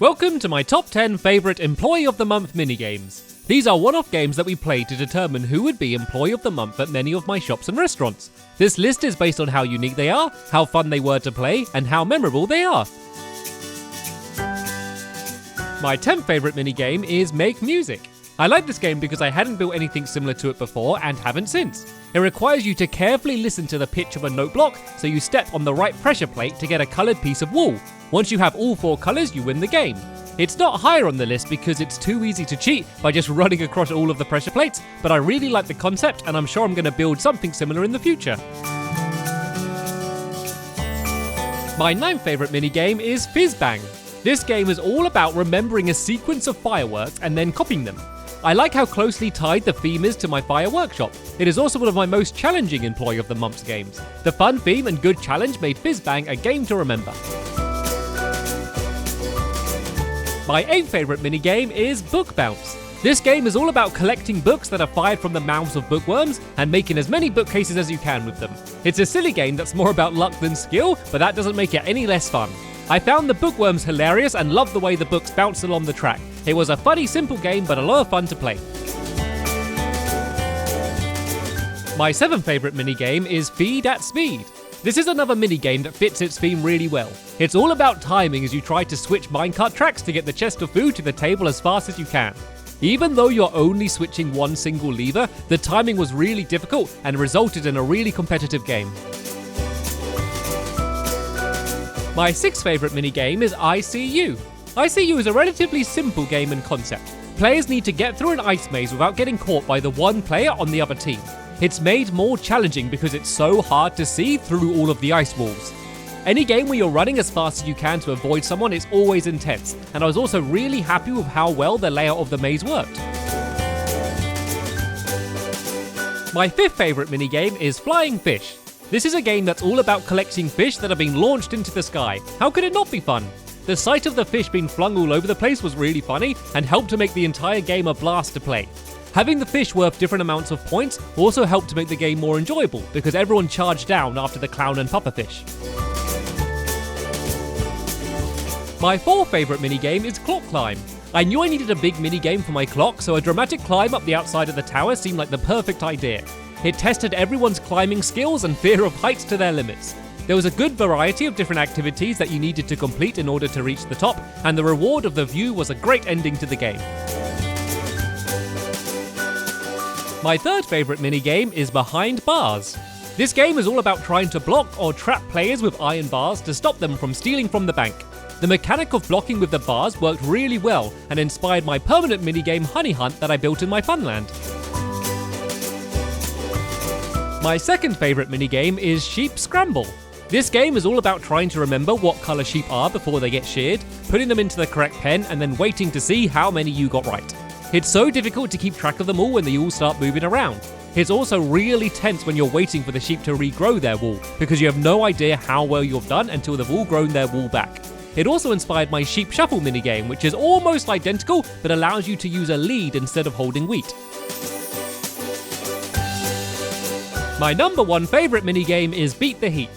Welcome to my top 10 favourite Employee of the Month minigames. These are one-off games that we play to determine who would be Employee of the Month at many of my shops and restaurants. This list is based on how unique they are, how fun they were to play, and how memorable they are. My 10th favourite minigame is Make Music. I like this game because I hadn't built anything similar to it before and haven't since. It requires you to carefully listen to the pitch of a note block so you step on the right pressure plate to get a coloured piece of wool. Once you have all 4 colours, you win the game. It's not higher on the list because it's too easy to cheat by just running across all of the pressure plates, but I really like the concept and I'm sure I'm going to build something similar in the future. My 9th favourite minigame is Fizz Bang. This game is all about remembering a sequence of fireworks and then copying them. I like how closely tied the theme is to my fire workshop. It is also one of my most challenging Employee of the Month games. The fun theme and good challenge made Fizz Bang a game to remember. My 8th favourite minigame is Book Bounce. This game is all about collecting books that are fired from the mouths of bookworms and making as many bookcases as you can with them. It's a silly game that's more about luck than skill, but that doesn't make it any less fun. I found the bookworms hilarious and loved the way the books bounced along the track. It was a funny, simple game, but a lot of fun to play. My 7th favourite minigame is Feed at Speed. This is another minigame that fits its theme really well. It's all about timing as you try to switch minecart tracks to get the chest of food to the table as fast as you can. Even though you're only switching one single lever, the timing was really difficult and resulted in a really competitive game. My 6th favourite minigame is I See You. I See You is a relatively simple game and concept. Players need to get through an ice maze without getting caught by the one player on the other team. It's made more challenging because it's so hard to see through all of the ice walls. Any game where you're running as fast as you can to avoid someone is always intense, and I was also really happy with how well the layout of the maze worked. My 5th favourite minigame is Flying Fish. This is a game that's all about collecting fish that are being launched into the sky. How could it not be fun? The sight of the fish being flung all over the place was really funny and helped to make the entire game a blast to play. Having the fish worth different amounts of points also helped to make the game more enjoyable because everyone charged down after the clown and pufferfish. My 4th favourite minigame is Clock Climb. I knew I needed a big minigame for my clock, so a dramatic climb up the outside of the tower seemed like the perfect idea. It tested everyone's climbing skills and fear of heights to their limits. There was a good variety of different activities that you needed to complete in order to reach the top, and the reward of the view was a great ending to the game. My 3rd favourite minigame is Behind Bars. This game is all about trying to block or trap players with iron bars to stop them from stealing from the bank. The mechanic of blocking with the bars worked really well and inspired my permanent minigame Honey Hunt that I built in my Funland. My 2nd favourite minigame is Sheep Scramble. This game is all about trying to remember what colour sheep are before they get sheared, putting them into the correct pen and then waiting to see how many you got right. It's so difficult to keep track of them all when they all start moving around. It's also really tense when you're waiting for the sheep to regrow their wool, because you have no idea how well you've done until they've all grown their wool back. It also inspired my Sheep Shuffle minigame, which is almost identical but allows you to use a lead instead of holding wheat. My number 1 favourite minigame is Beat the Heat.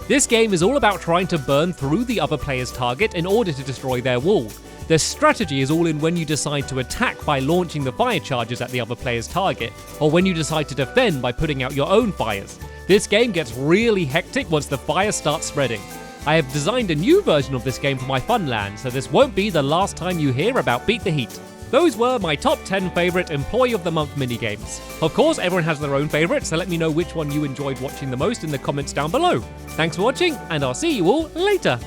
This game is all about trying to burn through the other player's target in order to destroy their wall. The strategy is all in when you decide to attack by launching the fire charges at the other player's target, or when you decide to defend by putting out your own fires. This game gets really hectic once the fire starts spreading. I have designed a new version of this game for my Funland, so this won't be the last time you hear about Beat the Heat. Those were my top 10 favourite Employee of the Month minigames. Of course, everyone has their own favourites, so let me know which one you enjoyed watching the most in the comments down below. Thanks for watching, and I'll see you all later!